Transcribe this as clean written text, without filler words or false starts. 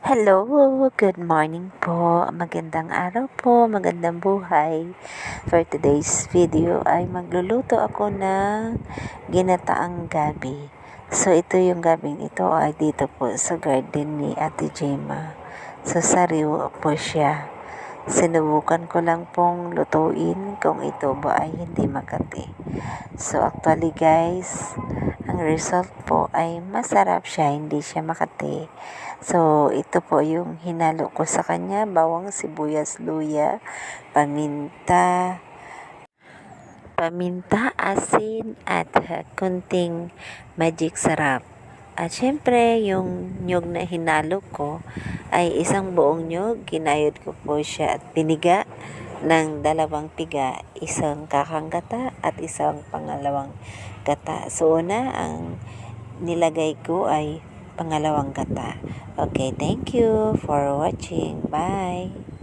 Hello, good morning po, magandang araw po, magandang buhay. For today's video ay magluluto ako ng ginataang gabi. So ito yung gabing ito ay dito po sa garden ni Ate Gemma. So sariwa po siya. Sinubukan ko lang pong lutuin kung ito ba ay hindi makati. So actually guys, ang result po ay masarap siya, hindi siya makati. So ito po yung hinalo ko sa kanya, bawang, sibuyas, luya, paminta, asin at kunting magic sarap. At syempre, yung nyog na hinalo ko ay isang buong nyog. Kinayod ko po siya at piniga ng dalawang piga, isang kakang gata at isang pangalawang gata. So, una, ang nilagay ko ay pangalawang gata. Okay, thank you for watching. Bye!